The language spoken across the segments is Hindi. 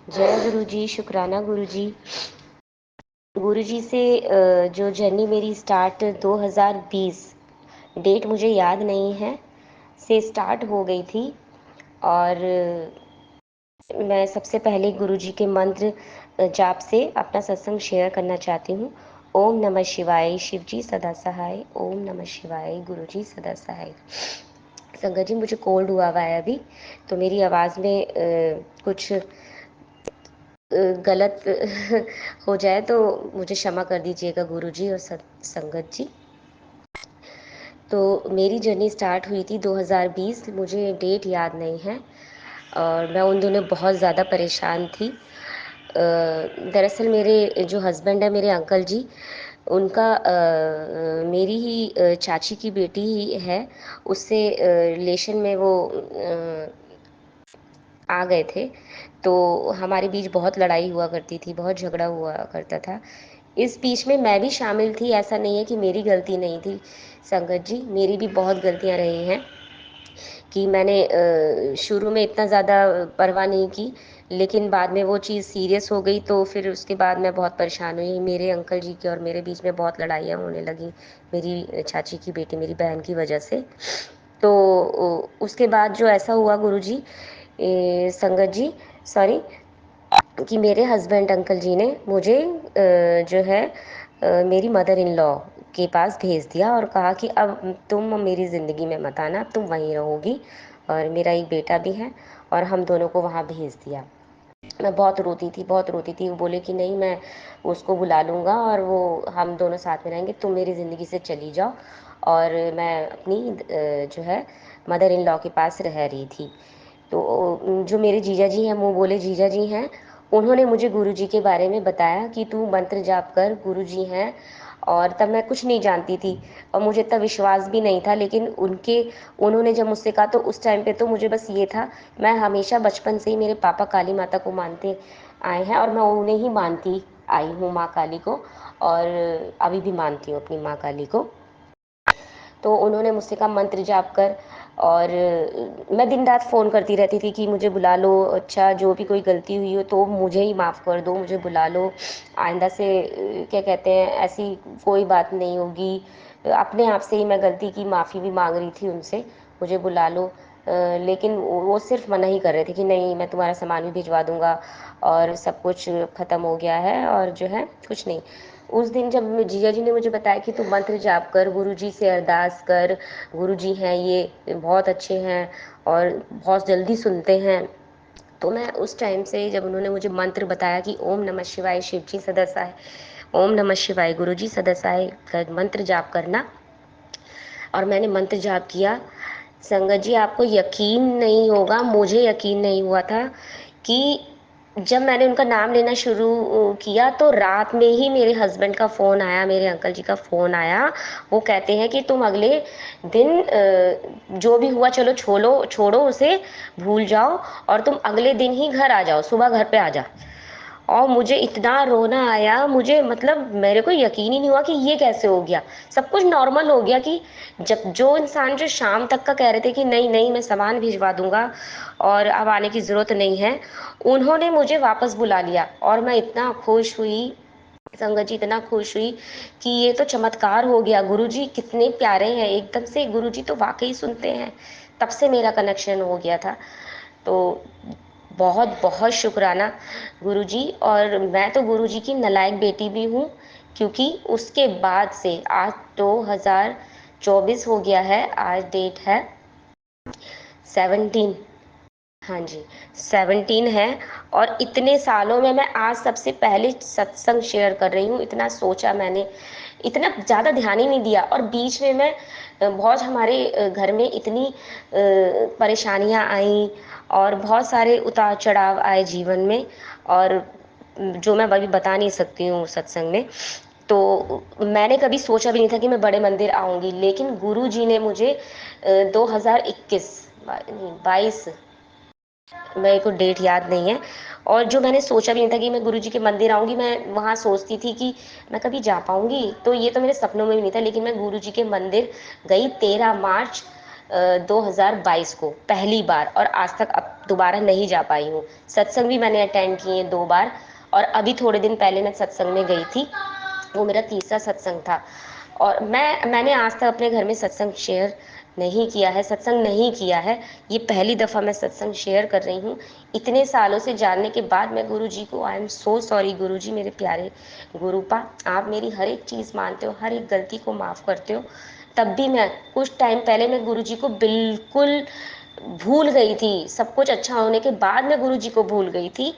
जय गुरु जी, शुक्राना गुरु जी। गुरु जी से जो जर्नी मेरी स्टार्ट 2020, डेट मुझे याद नहीं है, से स्टार्ट हो गई थी। और मैं सबसे पहले गुरु जी के मंत्र जाप से अपना सत्संग शेयर करना चाहती हूँ। ओम नमः शिवाय, शिव जी सदा सहाय। ओम नमः शिवाय, गुरु जी सदा सहाय। संगत जी, मुझे कोल्ड हुआ है अभी, तो मेरी आवाज़ में कुछ गलत हो जाए तो मुझे क्षमा कर दीजिएगा गुरु जी और संगत जी। तो मेरी जर्नी स्टार्ट हुई थी 2020, मुझे डेट याद नहीं है और मैं उन दिनों बहुत ज़्यादा परेशान थी। दरअसल मेरे जो हस्बैंड है, मेरे अंकल जी, उनका मेरी ही चाची की बेटी ही है, उससे रिलेशन में वो आ गए थे। तो हमारे बीच बहुत लड़ाई हुआ करती थी, बहुत झगड़ा हुआ करता था। इस बीच में मैं भी शामिल थी, ऐसा नहीं है कि मेरी गलती नहीं थी संगत जी, मेरी भी बहुत गलतियां रही हैं कि मैंने शुरू में इतना ज़्यादा परवाह नहीं की, लेकिन बाद में वो चीज़ सीरियस हो गई तो फिर उसके बाद मैं बहुत परेशान हुई। मेरे अंकल जी की और मेरे बीच में बहुत लड़ाइयाँ होने लगी, मेरी चाची की बेटी, मेरी बहन की वजह से। तो उसके बाद जो ऐसा हुआ गुरुजी, संगत जी, सॉरी, कि मेरे हस्बैंड अंकल जी ने मुझे जो है मेरी मदर इन लॉ के पास भेज दिया और कहा कि अब तुम मेरी ज़िंदगी में मत आना, अब तुम वहीं रहोगी। और मेरा एक बेटा भी है, और हम दोनों को वहाँ भेज दिया। मैं बहुत रोती थी, बहुत रोती थी। वो बोले कि नहीं, मैं उसको बुला लूँगा और वो हम दोनों साथ में रहेंगे, तुम मेरी ज़िंदगी से चली जाओ। और मैं अपनी जो है मदर इन लॉ के पास रह रही थी। तो जो मेरे जीजा जी हैं, वो बोले जीजा जी हैं, उन्होंने मुझे गुरु जी के बारे में बताया कि तू मंत्र जाप कर, गुरु जी हैं। और तब मैं कुछ नहीं जानती थी और मुझे इतना विश्वास भी नहीं था, लेकिन उन्होंने जब मुझसे कहा तो उस टाइम पे तो मुझे बस ये था, मैं हमेशा बचपन से ही मेरे पापा काली माता को मानते आए हैं और मैं उन्हें ही मानती आई हूँ, माँ काली को। और अभी भी मानती हूँ अपनी माँ काली को। तो उन्होंने मुझसे कहा मंत्र जाप कर। और मैं दिन रात फ़ोन करती रहती थी कि मुझे बुला लो, अच्छा जो भी कोई गलती हुई हो तो मुझे ही माफ़ कर दो, मुझे बुला लो, आइंदा से क्या कहते हैं, ऐसी कोई बात नहीं होगी। अपने आप से ही मैं गलती की माफ़ी भी मांग रही थी उनसे, मुझे बुला लो। लेकिन वो सिर्फ मना ही कर रहे थे कि नहीं, मैं तुम्हारा सामान भी भिजवा दूंगा और सब कुछ ख़त्म हो गया है और जो है कुछ नहीं। उस दिन जब जीजा जी ने मुझे बताया कि तू मंत्र जाप कर, गुरु जी से अरदास कर, गुरु जी हैं ये बहुत अच्छे हैं और बहुत जल्दी सुनते हैं। तो मैं उस टाइम से, जब उन्होंने मुझे मंत्र बताया कि ओम नमः शिवाय, शिव जी सदसाय, ओम नमः शिवाय, गुरु जी सदसाय का मंत्र जाप करना, और मैंने मंत्र जाप किया। संगत जी, आपको यकीन नहीं होगा, मुझे यकीन नहीं हुआ था कि जब मैंने उनका नाम लेना शुरू किया तो रात में ही मेरे हस्बैंड का फ़ोन आया, मेरे अंकल जी का फ़ोन आया। वो कहते हैं कि तुम अगले दिन जो भी हुआ चलो छोड़ो छोड़ो उसे, भूल जाओ और तुम अगले दिन ही घर आ जाओ, सुबह घर पे आ जा। और मुझे इतना रोना आया, मुझे मतलब मेरे को यकीन ही नहीं हुआ कि ये कैसे हो गया। सब कुछ नॉर्मल हो गया कि जब जो इंसान जो शाम तक का कह रहे थे कि नहीं नहीं मैं सामान भिजवा दूंगा और अब आने की ज़रूरत नहीं है, उन्होंने मुझे वापस बुला लिया और मैं इतना खुश हुई, संगत जी इतना खुश हुई कि ये तो चमत्कार हो गया। गुरुजी कितने प्यारे हैं, एकदम से गुरुजी तो वाकई सुनते हैं। तब से मेरा कनेक्शन हो गया था। तो बहुत बहुत शुक्राना गुरुजी। और मैं तो गुरुजी की नालायक बेटी भी हूँ, क्योंकि उसके बाद से आज 2024 हो गया है, आज डेट है 17। हाँ जी, 17 है। और इतने सालों में मैं आज सबसे पहले सत्संग शेयर कर रही हूँ। इतना सोचा मैंने, इतना ज़्यादा ध्यान ही नहीं दिया। और बीच में मैं बहुत हमारे घर में इतनी परेशानियाँ आईं और बहुत सारे उतार चढ़ाव आए जीवन में, और जो मैं अभी बता नहीं सकती हूँ सत्संग में। तो मैंने कभी सोचा भी नहीं था कि मैं बड़े मंदिर आऊँगी, लेकिन गुरु जी ने मुझे 2021 नहीं 22, मेरे को डेट याद नहीं है, और जो मैंने सोचा भी नहीं था कि मैं गुरुजी के मंदिर आऊँगी, मैं वहाँ सोचती थी कि मैं कभी जा पाऊँगी, तो ये तो मेरे सपनों में भी नहीं था। लेकिन मैं गुरुजी के मंदिर गई 13 मार्च 2022 को पहली बार, और आज तक अब दोबारा नहीं जा पाई हूँ। सत्संग भी मैंने अटेंड किए 2 बार, और अभी थोड़े दिन पहले मैं सत्संग में गई थी, वो मेरा तीसरा सत्संग था। और मैंने आज तक अपने घर में सत्संग शेयर नहीं किया है, सत्संग नहीं किया है। ये पहली दफ़ा मैं सत्संग शेयर कर रही हूँ। इतने सालों से जानने के बाद मैं गुरु जी को, आई एम सो सॉरी गुरु जी, मेरे प्यारे गुरुपा, आप मेरी हर एक चीज़ मानते हो, हर एक गलती को माफ़ करते हो। तब भी मैं कुछ टाइम पहले मैं गुरु जी को बिल्कुल भूल गई थी। सब कुछ अच्छा होने के बाद मैं गुरु जी को भूल गई थी,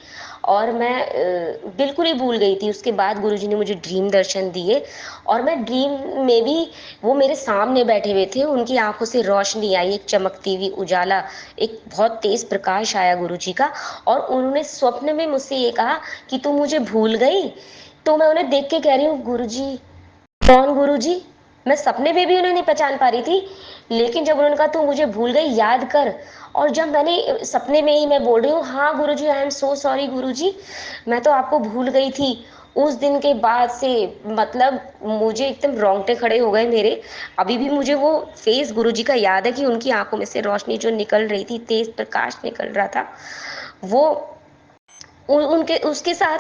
और मैं बिल्कुल ही भूल गई थी। उसके बाद गुरु जी ने मुझे ड्रीम दर्शन दिए, और मैं ड्रीम में भी वो मेरे सामने बैठे हुए थे। उनकी आंखों से रोशनी आई, एक चमकती हुई उजाला, एक बहुत तेज प्रकाश आया गुरु जी का, और उन्होंने स्वप्न में मुझसे ये कहा कि तू मुझे भूल गई। तो मैं उन्हें देख के कह रही हूँ, गुरु जी कौन गुरु जी? मैं सपने में भी उन्हें नहीं पहचान पा रही थी, लेकिन जब उन्होंने कहा तू मुझे भूल गई, याद कर। और जब मैंने सपने में ही मैं बोल रही हूँ, हाँ गुरु जी, आई एम सो सॉरी गुरु जी, मैं तो आपको भूल गई थी। उस दिन के बाद से मतलब मुझे एकदम रोंगटे खड़े हो गए मेरे। अभी भी मुझे वो फेस गुरु जी का याद है कि उनकी आंखों में से रोशनी जो निकल रही थी, तेज प्रकाश निकल रहा था, वो उनके उसके साथ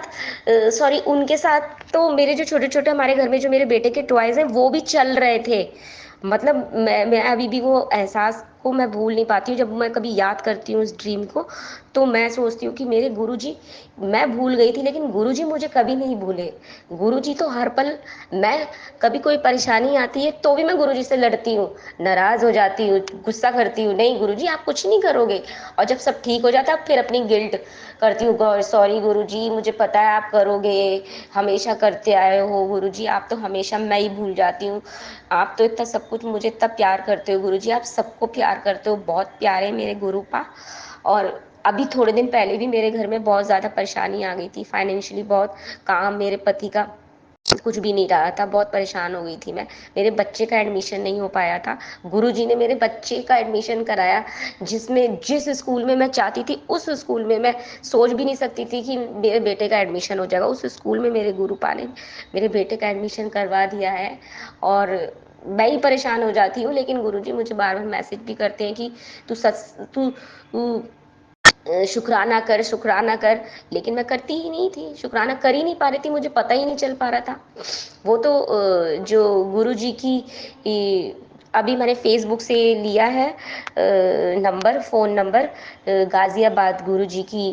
सॉरी उनके साथ तो मेरे जो छोटे-छोटे हमारे घर में जो मेरे बेटे के टॉयज़ हैं वो भी चल रहे थे। मतलब मैं अभी भी वो एहसास को मैं भूल नहीं पाती हूँ। जब मैं कभी याद करती हूँ उस ड्रीम को, तो मैं सोचती हूँ कि मेरे गुरुजी, मैं भूल गई थी लेकिन गुरुजी मुझे कभी नहीं भूले। गुरुजी तो हर पल, मैं कभी कोई परेशानी आती है तो भी मैं गुरुजी से लड़ती हूँ, नाराज़ हो जाती हूँ, गुस्सा करती हूँ, नहीं गुरुजी आप कुछ नहीं करोगे। और जब सब ठीक हो जाता है फिर अपनी गिल्ट करती हूँ, गॉड सॉरी गुरुजी, मुझे पता है आप करोगे, हमेशा करते आए हो गुरुजी, आप तो हमेशा मैं ही भूल जाती हूँ। आप तो इतना सब कुछ, मुझे इतना प्यार करते हो गुरुजी, आप सबको प्यार करते हो, बहुत प्यारे मेरे गुरुपा। और अभी थोड़े दिन पहले भी मेरे घर में बहुत ज़्यादा परेशानी आ गई थी, फाइनेंशियली बहुत, काम मेरे पति का कुछ भी नहीं रहा था, बहुत परेशान हो गई थी मैं। मेरे बच्चे का एडमिशन नहीं हो पाया था। गुरुजी ने मेरे बच्चे का एडमिशन कराया, जिस स्कूल में मैं चाहती थी, उस स्कूल में मैं सोच भी नहीं सकती थी कि मेरे बेटे का एडमिशन हो जाएगा। उस स्कूल में मेरे गुरुपा ने मेरे बेटे का एडमिशन करवा दिया है। और मैं ही परेशान हो जाती हूँ, लेकिन गुरुजी मुझे बार-बार मैसेज भी करते हैं कि तू सच तू तू शुक्राना कर, शुक्राना कर, लेकिन मैं करती ही नहीं थी, शुक्राना कर ही नहीं पा रही थी, मुझे पता ही नहीं चल पा रहा था। वो तो जो गुरुजी की अभी मैंने फ़ेसबुक से लिया है नंबर, फ़ोन नंबर, गाज़ियाबाद गुरुजी की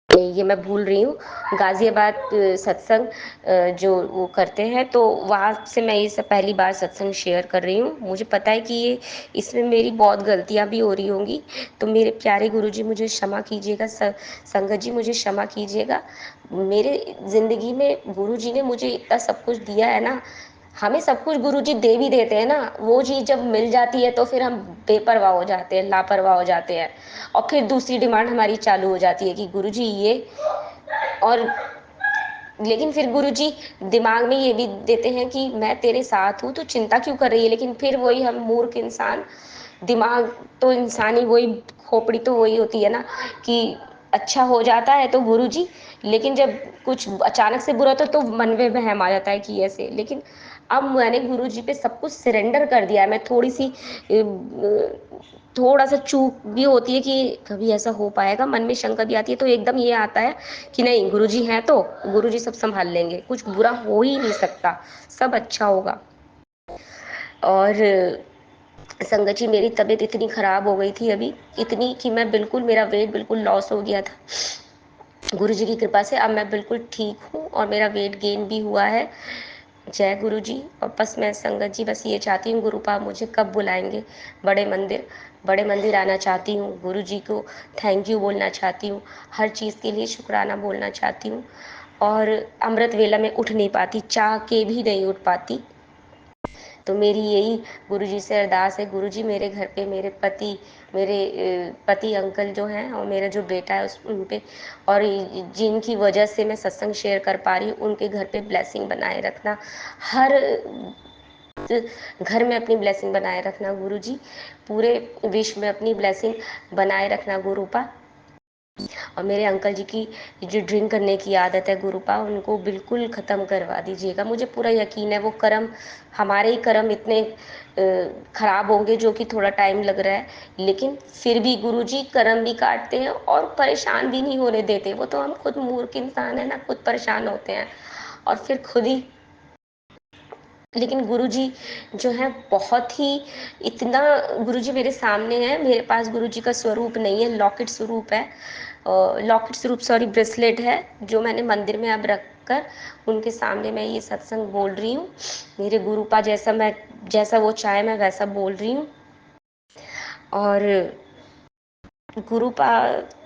ये मैं भूल रही हूँ, गाज़ियाबाद सत्संग जो वो करते हैं, तो वहाँ से मैं ये सब पहली बार सत्संग शेयर कर रही हूँ। मुझे पता है कि ये इसमें मेरी बहुत गलतियाँ भी हो रही होंगी, तो मेरे प्यारे गुरुजी मुझे क्षमा कीजिएगा, संगत जी मुझे क्षमा कीजिएगा। मेरे ज़िंदगी में गुरुजी ने मुझे इतना सब कुछ दिया है ना, हमें सब कुछ गुरुजी दे भी देते हैं ना, वो चीज़ जब मिल जाती है तो फिर हम बेपरवाह हो जाते हैं, लापरवाह हो जाते हैं, और फिर दूसरी डिमांड हमारी चालू हो जाती है कि गुरुजी ये, और लेकिन फिर गुरुजी दिमाग में ये भी देते हैं कि मैं तेरे साथ हूँ, तो चिंता क्यों कर रही है? लेकिन फिर वही हम मूर्ख इंसान, दिमाग तो इंसानी वही, खोपड़ी तो वही होती है ना कि अच्छा हो जाता है तो गुरुजी, लेकिन जब कुछ अचानक से बुरा होता है तो मन में वहम आ जाता है कि ऐसे। लेकिन अब मैंने गुरुजी पे सब कुछ सरेंडर कर दिया है। मैं थोड़ी-सी थोड़ा-सा चूक भी होती है कि कभी ऐसा हो पाएगा, मन में शंका भी आती है, तो एकदम ये आता है कि नहीं गुरुजी हैं तो गुरुजी सब सँभाल लेंगे, कुछ बुरा हो ही नहीं सकता, सब अच्छा होगा। और संगत जी मेरी तबीयत इतनी ख़राब हो गई थी अभी, इतनी कि मैं बिल्कुल, मेरा वेट बिल्कुल लॉस हो गया था। गुरुजी की कृपा से अब मैं बिल्कुल ठीक हूँ और मेरा वेट गेन भी हुआ है। जय गुरुजी। और बस मैं संगत जी बस ये चाहती हूँ, गुरुपा मुझे कब बुलाएँगे बड़े मंदिर? बड़े मंदिर आना चाहती हूँ, गुरुजी को थैंक यू बोलना चाहती हूँ, हर चीज़ के लिए शुक्राना बोलना चाहती हूँ, और अमृत वेला में उठ नहीं पाती, चाह के भी नहीं उठ पाती। तो मेरी यही गुरुजी से अरदास है, गुरुजी मेरे घर पे मेरे पति, मेरे पति अंकल जो हैं और मेरा जो बेटा है उस उन पे, और जिनकी वजह से मैं सत्संग शेयर कर पा रही हूँ, उनके घर पे ब्लेसिंग बनाए रखना, हर घर में अपनी ब्लेसिंग बनाए रखना गुरुजी, पूरे विश्व में अपनी ब्लेसिंग बनाए रखना गुरुपा। और मेरे अंकल जी की जो ड्रिंक करने की आदत है गुरुपा, उनको बिल्कुल ख़त्म करवा दीजिएगा। मुझे पूरा यकीन है वो कर्म, हमारे ही कर्म इतने ख़राब होंगे जो कि थोड़ा टाइम लग रहा है, लेकिन फिर भी गुरुजी कर्म भी काटते हैं और परेशान भी नहीं होने देते। वो तो हम खुद मूर्ख इंसान है ना, खुद परेशान होते हैं और फिर खुद ही। लेकिन गुरुजी जो है बहुत ही, इतना, गुरुजी मेरे सामने है, मेरे पास गुरुजी का स्वरूप नहीं है, लॉकेट स्वरूप है, लॉकेट स्वरूप सॉरी ब्रेसलेट है, जो मैंने मंदिर में अब रख कर उनके सामने मैं ये सत्संग बोल रही हूँ। मेरे गुरुपा जैसा वो चाहे मैं वैसा बोल रही हूँ। और गुरुपा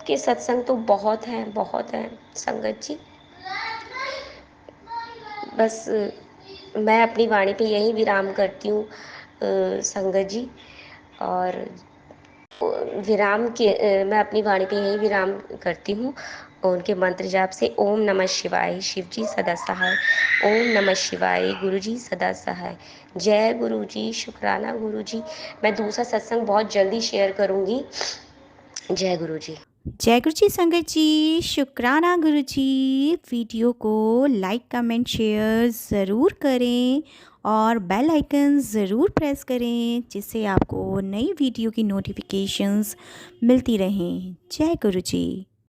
के सत्संग तो बहुत हैं, बहुत हैं संगत जी। बस मैं अपनी वाणी पे यही विराम करती हूँ संगत जी। और मैं अपनी वाणी पे यही विराम करती हूँ उनके मंत्र जाप से। ओम नमः शिवाय, शिव जी सदा सहाय। ओम नमः शिवाय, गुरु जी सदा सहाय। जय गुरु जी, शुक्राना गुरु जी। मैं दूसरा सत्संग बहुत जल्दी शेयर करूँगी। जय गुरु जी। जय गुरु जी संगत जी, शुक्राना गुरु जी। वीडियो को लाइक कमेंट शेयर ज़रूर करें और बेल आइकन ज़रूर प्रेस करें, जिससे आपको नई वीडियो की नोटिफिकेशंस मिलती रहें। जय गुरु जी।